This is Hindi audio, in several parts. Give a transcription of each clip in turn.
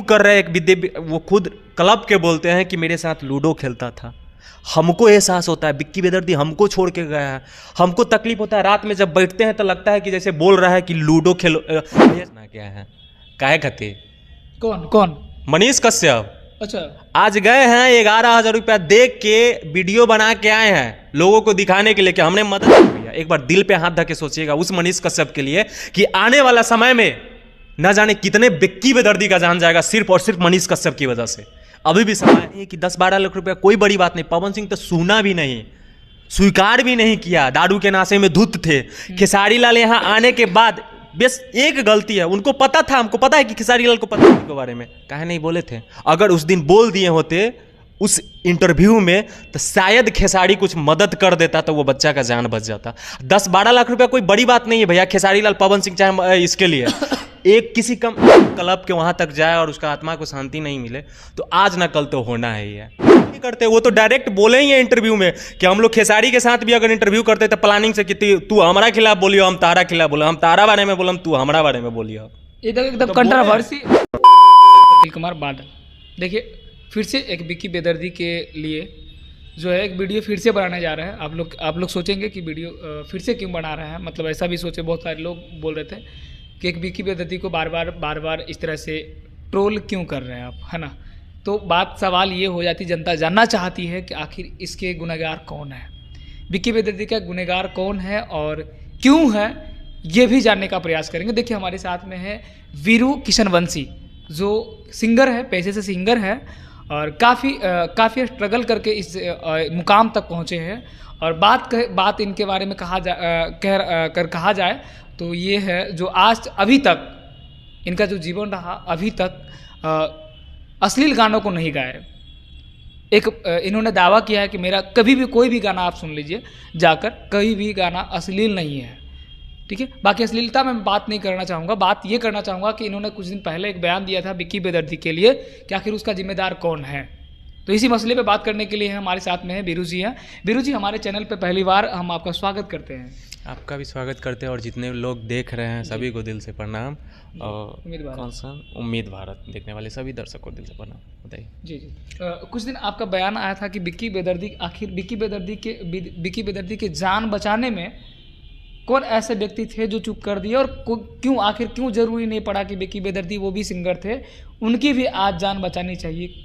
कर रहे एक विद्य, वो खुद क्लब के बोलते हैं कि मेरे साथ लूडो खेलता था। हमको एहसास होता है विक्की बेदर्दी हमको छोड़ के गया है, हमको तकलीफ होता है। रात में जब बैठते हैं तो लगता है कि जैसे बोल रहा है कि लूडो खेलो। क्या है काहे खाते? कौन? मनीष कश्यप। अच्छा, आज गए हैं 11,000 रुपया देख के वीडियो बना के आए हैं लोगों को दिखाने के लिए कि हमने मदद किया। एक बार दिल पे हाथ धर के सोचिएगा उस मनीष कश्यप के लिए कि आने वाला समय में न जाने कितने विक्की बेदर्दी का जान जाएगा सिर्फ और सिर्फ मनीष कश्यप की वजह से। अभी भी समय है कि 10-12 लाख रुपया कोई बड़ी बात नहीं। पवन सिंह तो सुना भी नहीं, स्वीकार भी नहीं किया, दारू के नाशे में धुत थे। खेसारी लाल यहाँ आने के बाद बस एक गलती है, उनको पता था, हमको पता है कि खेसारी लाल को पता है उनके बारे में, काहे नहीं बोले थे? अगर उस दिन बोल दिए होते उस इंटरव्यू में तो शायद खेसारी कुछ मदद कर देता तो वो बच्चा का जान बच जाता। 10-12 लाख रुपया कोई बड़ी बात नहीं है भैया। खेसारी लाल, पवन सिंह चाहे इसके लिए एक किसी कम क्लब के वहां तक जाए और उसका आत्मा को शांति नहीं मिले तो आज ना कल तो होना है ही है। नहीं करते, वो तो डायरेक्ट बोले ही है इंटरव्यू में कि हम लोग खेसारी के साथ भी अगर इंटरव्यू करते तो प्लानिंग से कि तू हमारा खिलाफ बोलियो, हम तारा खिलाफ बोलो, हम तारा बारे में बोलो, तू हमारा बारे में बोलियो। एकदम कंट्रोवर्सी। अनिल कुमार बादल, देखिए फिर से एक विक्की बेदर्दी के लिए जो है एक वीडियो फिर से बनाने जा रहे हैं। आप लोग सोचेंगे कि वीडियो फिर से क्यों बना रहे हैं, मतलब ऐसा भी सोचे, बहुत सारे लोग बोल रहे थे कि एक विक्की बेदर्दी को बार बार इस तरह से ट्रोल क्यों कर रहे हैं आप, है ना। तो सवाल ये हो जाती, जनता जानना चाहती है कि आखिर इसके गुनहगार कौन है, विक्की बेदर्दी का गुनहगार कौन है और क्यों है, ये भी जानने का प्रयास करेंगे। देखिए हमारे साथ में है वीरू किशनवंशी, जो सिंगर है, पेशे से सिंगर है और काफ़ी स्ट्रगल करके इस मुकाम तक पहुँचे हैं। और बात इनके बारे में कहा जाए तो ये है जो आज अभी तक इनका जो जीवन रहा, अभी तक अश्लील गानों को नहीं गाए। इन्होंने दावा किया है कि मेरा कभी भी कोई भी गाना आप सुन लीजिए जाकर, कभी भी गाना अश्लील नहीं है, ठीक है। बाकी अश्लीलता में बात नहीं करना चाहूँगा, बात ये करना चाहूँगा कि इन्होंने कुछ दिन पहले एक बयान दिया था विक्की बेदर्दी के लिए कि आखिर उसका जिम्मेदार कौन है। तो इसी मसले पे बात करने के लिए हमारे साथ में है वीरू जी हैं। वीरू जी, हमारे चैनल पे पहली बार हम आपका स्वागत करते हैं। आपका भी स्वागत करते हैं और जितने लोग देख रहे हैं सभी को दिल से प्रणाम। और कौन सा उम्मीद भारत देखने वाले सभी दर्शकों को दिल से प्रणाम। बताइए। जी। कुछ दिन आपका बयान आया था कि विक्की विक्की बेदर्दी के जान बचाने में कौन ऐसे व्यक्ति थे जो चुप कर दिए और क्यों जरूरी नहीं पड़ा कि विक्की बेदर्दी, वो भी सिंगर थे, उनकी भी आज जान बचानी चाहिए,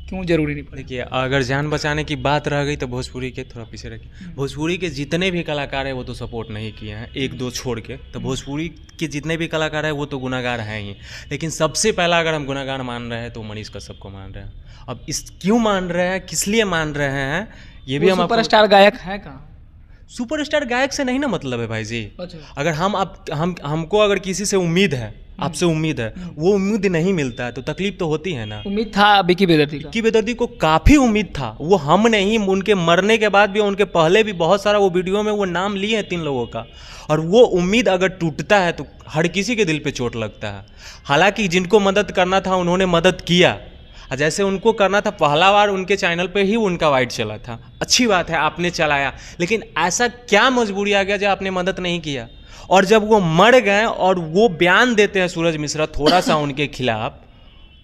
क्यों जरूरी नहीं पड़ा? देखिए, अगर जान बचाने की बात रह गई तो भोजपुरी के थोड़ा पीछे रखिए। भोजपुरी के जितने भी कलाकार हैं वो तो सपोर्ट नहीं किए हैं, एक दो छोड़ के। तो भोजपुरी के जितने भी कलाकार हैं वो तो गुनाहगार हैं ही। लेकिन सबसे पहला अगर हम गुनाहगार मान रहे हैं तो मनीष कश्यप को मान रहे हैं। अब क्यों मान रहे हैं, किस लिए मान रहे हैं, ये भी हम सुपरस्टार गायक है कहाँ? सुपरस्टार गायक से नहीं ना मतलब है भाई जी। अच्छा। अगर हमको अगर किसी से उम्मीद है, आपसे उम्मीद है, वो उम्मीद नहीं मिलता है तो तकलीफ तो होती है ना। उम्मीद था विक्की बेदर्दी को काफ़ी उम्मीद था। वो हम नहीं, उनके मरने के बाद भी, उनके पहले भी बहुत सारा वो वीडियो में वो नाम लिए हैं 3 लोगों का। और वो उम्मीद अगर टूटता है तो हर किसी के दिल पे चोट लगता है। हालांकि जिनको मदद करना था उन्होंने मदद किया, जैसे उनको करना था, पहला बार उनके चैनल पे ही उनका वाइड चला था, अच्छी बात है आपने चलाया। लेकिन ऐसा क्या मजबूरी आ गया जो आपने मदद नहीं किया? और जब वो मर गए और वो बयान देते हैं सूरज मिश्रा थोड़ा सा उनके खिलाफ,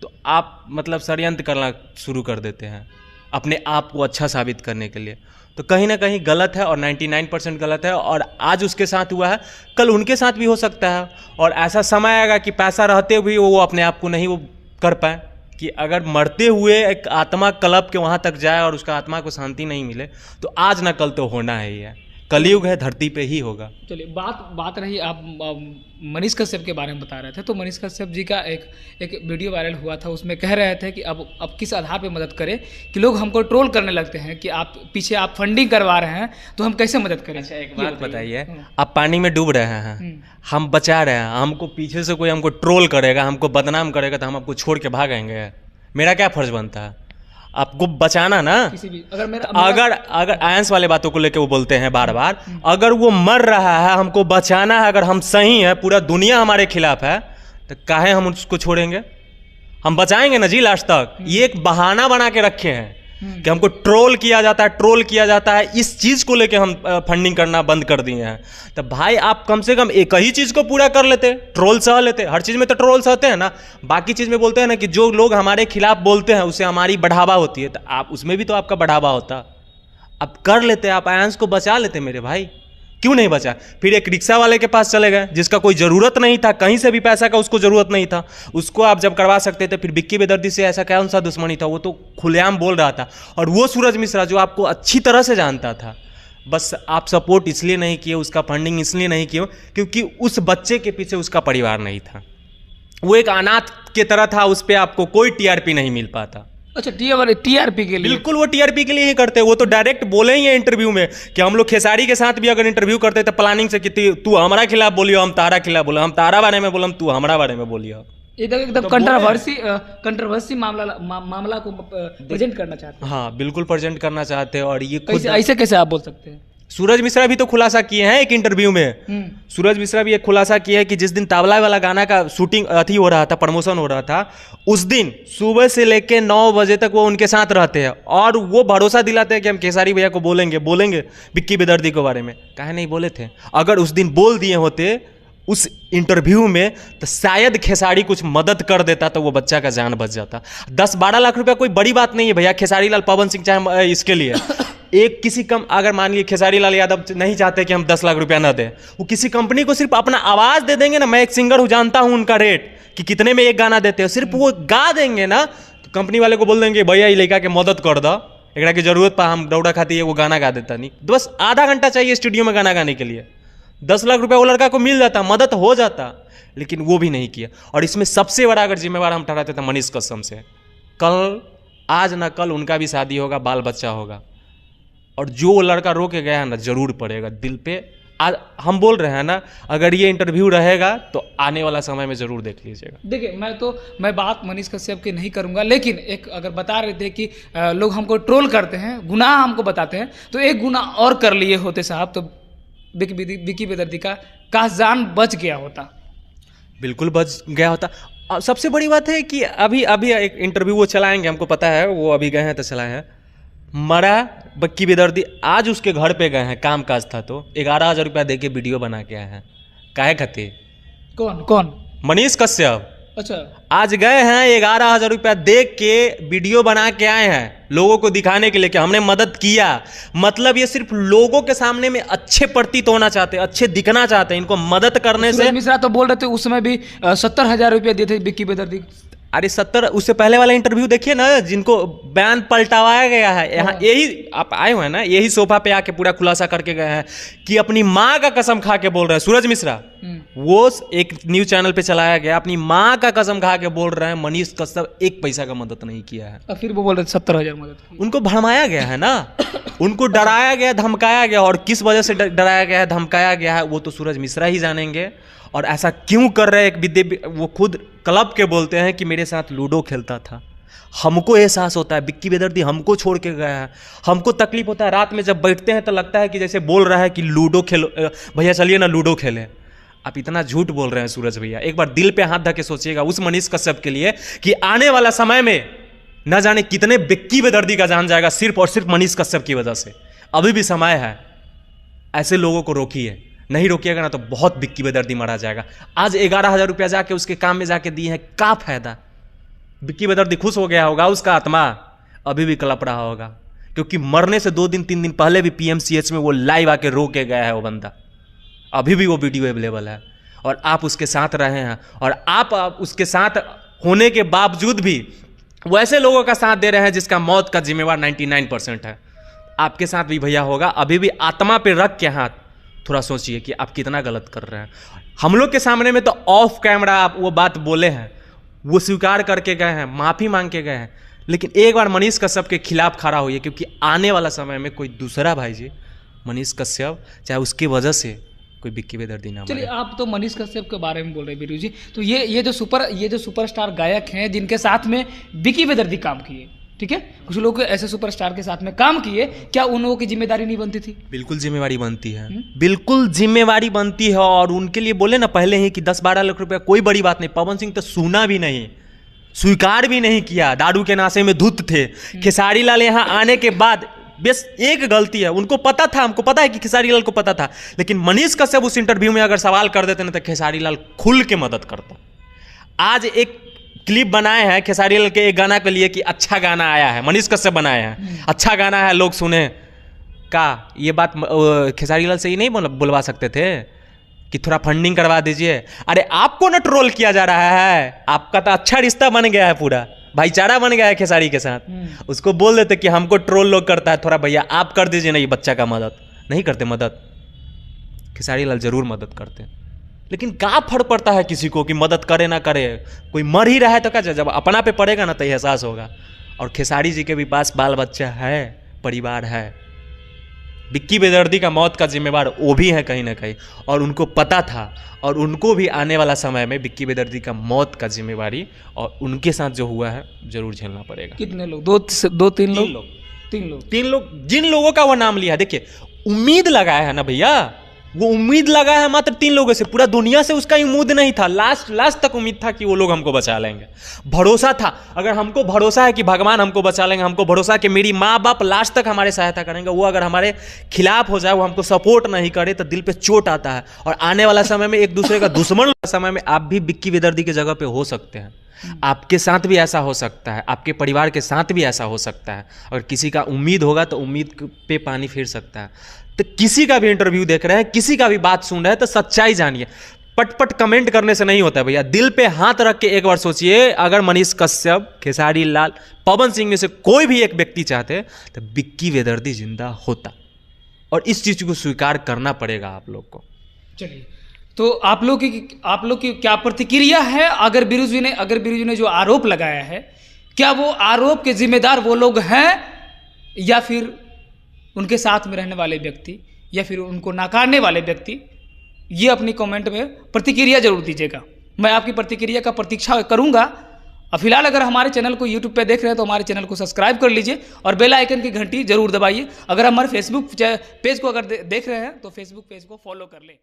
तो आप मतलब षड्यंत्र करना शुरू कर देते हैं अपने आप को अच्छा साबित करने के लिए। तो कहीं ना कहीं गलत है और 99% गलत है। और आज उसके साथ हुआ है, कल उनके साथ भी हो सकता है। और ऐसा समय आएगा कि पैसा रहते हुए वो अपने आप को नहीं वो कर पाए, कि अगर मरते हुए एक आत्मा क्लब के वहाँ तक जाए और उसका आत्मा को शांति नहीं मिले तो आज ना कल तो होना है ही है। कलयुग है, धरती पे ही होगा। चलिए, बात रही, आप मनीष कश्यप के बारे में बता रहे थे। तो मनीष कश्यप जी का एक वीडियो वायरल हुआ था, उसमें कह रहे थे कि अब किस आधार पे मदद करें कि लोग हमको ट्रोल करने लगते हैं कि आप पीछे आप फंडिंग करवा रहे हैं, तो हम कैसे मदद करें? अच्छा, एक बात बताइए, आप पानी में डूब रहे हैं, हम बचा रहे हैं, हमको पीछे से कोई हमको ट्रोल करेगा, हमको बदनाम करेगा तो हम आपको छोड़ के भागेंगे? मेरा क्या फर्ज बनता है? आपको बचाना ना। किसी भी अगर आयंस वाले बातों को लेके वो बोलते हैं बार बार, अगर वो मर रहा है, हमको बचाना है, अगर हम सही हैं, पूरा दुनिया हमारे खिलाफ है, तो काहे हम उसको छोड़ेंगे? हम बचाएंगे ना जी लास्ट तक। ये एक बहाना बना के रखे हैं कि हमको ट्रोल किया जाता है, इस चीज़ को लेके हम फंडिंग करना बंद कर दिए हैं। तो भाई आप कम से कम एक ही चीज़ को पूरा कर लेते, ट्रोल सह लेते। हर चीज़ में तो ट्रोल सहते हैं ना, बाकी चीज़ में बोलते हैं ना कि जो लोग हमारे खिलाफ बोलते हैं उससे हमारी बढ़ावा होती है, तो आप उसमें भी तो आपका बढ़ावा होता, आप कर लेते, आप आयांश को बचा लेते मेरे भाई, क्यों नहीं बचा? फिर एक रिक्शा वाले के पास चले गए जिसका कोई ज़रूरत नहीं था, कहीं से भी पैसा का उसको ज़रूरत नहीं था, उसको आप जब करवा सकते थे। फिर विक्की बेदर्दी से ऐसा कौन सा दुश्मनी था, वो तो खुलेआम बोल रहा था। और वो सूरज मिश्रा जो आपको अच्छी तरह से जानता था, बस आप सपोर्ट इसलिए नहीं किए, उसका फंडिंग इसलिए नहीं किए क्योंकि उस बच्चे के पीछे उसका परिवार नहीं था, वो एक अनाथ के तरह था, उस पर आपको कोई टीआरपी नहीं मिल पाता। अच्छा, टीआरपी के लिए? बिल्कुल, वो टीआरपी के लिए ही करते हैं। वो तो डायरेक्ट बोले ही है इंटरव्यू में कि हम लोग खेसारी के साथ भी अगर इंटरव्यू करते तो प्लानिंग से कि तू हमारा खिलाफ बोलियो, हम तारा खिलाफ बोलो, हम तारा बारे में बोलम, तू हमारा बारे में बोलियो। एकदम कंट्रोवर्सी मामला को प्रेजेंट करना चाहते हैं। हाँ बिल्कुल प्रेजेंट करना चाहते हैं। और ये खुद ऐसे कैसे आप बोल सकते हैं? सूरज मिश्रा भी तो खुलासा किए हैं एक इंटरव्यू में। सूरज मिश्रा भी एक खुलासा किया है कि जिस दिन तावला वाला गाना का शूटिंग अथी हो रहा था, प्रमोशन हो रहा था, उस दिन सुबह से लेके 9 बजे तक वो उनके साथ रहते हैं और वो भरोसा दिलाते हैं कि हम खेसारी भैया को बोलेंगे विक्की बेदर्दी के बारे में। काहे नहीं बोले थे? अगर उस दिन बोल दिए होते उस इंटरव्यू में तो शायद खेसारी कुछ मदद कर देता, तो वो बच्चा का जान बच जाता। 10-12 लाख रुपया कोई बड़ी बात नहीं है भैया। खेसारी लाल, पवन सिंह चाहे इसके लिए एक किसी कम, अगर मान लीजिए खेसारी लाल यादव नहीं चाहते कि हम 10 लाख रुपया ना दें, वो किसी कंपनी को सिर्फ अपना आवाज़ दे देंगे ना। मैं एक सिंगर हूँ, जानता हूँ उनका रेट कि कितने में एक गाना देते हो, सिर्फ वो गा देंगे ना तो कंपनी वाले को बोल देंगे भैया ये लड़का के मदद कर दो, एकरा की जरूरत पा, हम दौड़ा खाती है, वो गाना गा देता नहीं। बस आधा घंटा चाहिए स्टूडियो में गाना गाने के लिए, 10 लाख रुपया वो लड़का को मिल जाता, मदद हो जाता, लेकिन वो भी नहीं किया। और इसमें सबसे बड़ा अगर जिम्मेवार हम ठहराते थे मनीष कश्यप से। कल, आज ना कल उनका भी शादी होगा, बाल बच्चा होगा, और जो लड़का रो के गया है ना, जरूर पड़ेगा दिल पे। आज हम बोल रहे हैं ना, अगर ये इंटरव्यू रहेगा तो आने वाला समय में जरूर देख लीजिएगा। देखिए, मैं बात मनीष कश्यप की नहीं करूंगा, लेकिन एक अगर बता रहे थे कि लोग हमको ट्रोल करते हैं, गुनाह हमको बताते हैं, तो एक गुनाह और कर लिए होते साहब तो विक्की बेदर्दी का जान बच गया होता। बिल्कुल बच गया होता। सबसे बड़ी बात है कि अभी एक इंटरव्यू वो चलाएंगे, हमको पता है, वो अभी गए हैं तो चलाए हैं। मरा विक्की बेदर्दी, आज उसके घर पे गए हैं, काम काज था तो 11,000 रुपया दे के वीडियो बना के आए हैं। काहे खातिर? कौन? मनीष कश्यप। अच्छा, आज गए हैं 11,000 रुपया दे के वीडियो बना के आए हैं, लोगों को दिखाने के लिए कि हमने मदद किया। मतलब ये सिर्फ लोगों के सामने में अच्छे प्रतीत होना चाहते हैं, अच्छे दिखना चाहते हैं। इनको मदद करने से मिश्रा तो बोल रहे थे उस समय भी 70,000 रुपया दिए थे विक्की बेदर्दी। अरे 70, उससे पहले वाला इंटरव्यू देखिए ना, जिनको बयान पलटावाया गया है। यहाँ यही आप आए हुए हैं ना, यही सोफा पे आके पूरा खुलासा करके गए हैं कि अपनी माँ का कसम खा के बोल रहे हैं सूरज मिश्रा। वो एक न्यूज चैनल पे चलाया गया, अपनी माँ का कसम खा के बोल रहे हैं मनीष कश्यप एक पैसा का मदद नहीं किया है। और फिर वो बोल रहे 70,000 मदद की। उनको भरमाया गया है ना, उनको डराया गया, धमकाया गया, और किस वजह से डराया गया है, धमकाया गया है, वो तो सूरज मिश्रा ही जानेंगे। और ऐसा क्यों कर रहे हैं? वो खुद क्लब के बोलते हैं कि मेरे साथ लूडो खेलता था, हमको एहसास होता है विक्की बेदर्दी हमको छोड़ के गया है, हमको तकलीफ होता है। रात में जब बैठते हैं तो लगता है कि जैसे बोल रहा है कि लूडो खेलो भैया, चलिए ना लूडो खेलें। आप इतना झूठ बोल रहे हैं सूरज भैया, एक बार दिल पे हाथ धर के सोचिएगा उस मनीष कश्यप के लिए कि आने वाला समय में न जाने कितने विक्की बेदर्दी का जान जाएगा सिर्फ और सिर्फ मनीष कश्यप की वजह से। अभी भी समय है, ऐसे लोगों को रोकिए, नहीं रोकिएगा ना तो बहुत विक्की बेदर्दी मारा जाएगा। आज 11,000 रुपया जाके उसके काम में जाके दिए हैं, क्या फायदा? विक्की बेदर्दी खुश हो गया होगा, उसका आत्मा अभी भी कलप रहा होगा, क्योंकि मरने से 2 दिन 3 दिन पहले भी PMCH में वो लाइव आके रो के गया है वो बंदा। अभी भी वो वीडियो अवेलेबल है और आप उसके साथ रहे हैं, और आप उसके साथ होने के बावजूद भी वैसे लोगों का साथ दे रहे हैं जिसका मौत का जिम्मेवार 99% है। आपके साथ भी भैया होगा। अभी भी आत्मा पे रख के हाथ थोड़ा सोचिए कि आप कितना गलत कर रहे हैं। हम लोग के सामने में तो ऑफ कैमरा आप वो बात बोले हैं, वो स्वीकार करके गए हैं, माफ़ी मांग के गए हैं, लेकिन एक बार मनीष कश्यप के खिलाफ खड़ा होइए, क्योंकि आने वाला समय में कोई दूसरा भाई जी मनीष कश्यप चाहे उसकी वजह से कोई विक्की बेदर्दी ना। चलिए, आप तो मनीष कश्यप के बारे में बोल रहे हैं वीरू जी, तो ये जो सुपरस्टार गायक हैं जिनके साथ में विक्की बेदर्दी काम किए, ठीक है, कुछ लोग ऐसे सुपरस्टार के साथ में काम किए, क्या उन लोगों की जिम्मेदारी नहीं बनती थी? बिल्कुल जिम्मेवारी बनती है, बिल्कुल जिम्मेवारी बनती है। और उनके लिए बोले ना पहले ही कि 10-12 लाख रुपया कोई बड़ी बात नहीं। पवन सिंह तो सुना भी नहीं, स्वीकार भी नहीं किया, दारू के नशे में धुत थे। खेसारी लाल यहाँ आने के बाद बस एक गलती है, उनको पता था, हमको पता है कि खेसारी लाल को पता था, लेकिन मनीष कश्यप उस इंटरव्यू में अगर सवाल कर देते ना तो खेसारी लाल खुल के मदद करता। आज एक क्लिप बनाए हैं खेसारी लाल के एक गाना के लिए कि अच्छा गाना आया है, मनीष कश्यप बनाए हैं, अच्छा गाना है, लोग सुने का। ये बात खेसारी लाल से ही नहीं बुलवा सकते थे कि थोड़ा फंडिंग करवा दीजिए? अरे आपको ना ट्रोल किया जा रहा है, आपका तो अच्छा रिश्ता बन गया है, पूरा भाईचारा बन गया है खेसारी के साथ। उसको बोल देते कि हमको ट्रोल लोग करता है, थोड़ा भैया आप कर दीजिए ना ये बच्चा का मदद। नहीं करते मदद, खेसारी लाल जरूर मदद करते, लेकिन क्या फर्क पड़ता है किसी को कि मदद करे ना करे, कोई मर ही रहा है तो क्या, जब अपना पे पड़ेगा ना तो एहसास होगा। और खेसारी जी के भी पास बाल बच्चा है, परिवार है। विक्की बेदर्दी का मौत का जिम्मेवार वो भी है कहीं ना कहीं, और उनको पता था, और उनको भी आने वाला समय में विक्की बेदर्दी का मौत का जिम्मेवारी और उनके साथ जो हुआ है जरूर झेलना पड़ेगा। कितने लोग? तीन लोग जिन लोगों का वो नाम लिया, देखिए उम्मीद लगाया है ना भैया, वो उम्मीद लगा है मात्र 3 लोगों से, पूरा दुनिया से उसका उम्मीद नहीं था। लास्ट तक उम्मीद था कि वो लोग हमको बचा लेंगे, भरोसा था। अगर हमको भरोसा है कि भगवान हमको बचा लेंगे, हमको भरोसा है कि मेरी माँ बाप लास्ट तक हमारे सहायता करेंगे, वो अगर हमारे खिलाफ हो जाए, वो हमको सपोर्ट नहीं करे तो दिल पे चोट आता है। और आने वाला समय में एक दूसरे का दुश्मन समय में आप भी विक्की बेदर्दी की जगह पे हो सकते हैं। आपके साथ भी ऐसा हो सकता है, आपके परिवार के साथ भी ऐसा हो सकता है। अगर किसी का उम्मीद होगा तो उम्मीद पे पानी फिर सकता है। तो किसी का भी इंटरव्यू देख रहे हैं, किसी का भी बात सुन रहे हैं तो सच्चाई जानिए। पट कमेंट करने से नहीं होता है भैया, दिल पे हाथ रख के एक बार सोचिए, अगर मनीष कश्यप, खेसारी लाल, पवन सिंह में से कोई भी एक व्यक्ति चाहते तो विक्की बेदर्दी जिंदा होता, और इस चीज को स्वीकार करना पड़ेगा आप लोग को। चलिए, तो आप लोग की क्या प्रतिक्रिया है? अगर बिरुजी ने जो आरोप लगाया है, क्या वो आरोप के जिम्मेदार वो लोग हैं, या फिर उनके साथ में रहने वाले व्यक्ति, या फिर उनको नकारने वाले व्यक्ति? ये अपनी कमेंट में प्रतिक्रिया जरूर दीजिएगा, मैं आपकी प्रतिक्रिया का प्रतीक्षा करूंगा। और फिलहाल अगर हमारे चैनल को यूट्यूब पे देख रहे हैं तो हमारे चैनल को सब्सक्राइब कर लीजिए और बेल आइकन की घंटी जरूर दबाइए। अगर हमारे फेसबुक पेज को अगर देख रहे हैं तो फेसबुक पेज को फॉलो कर लें।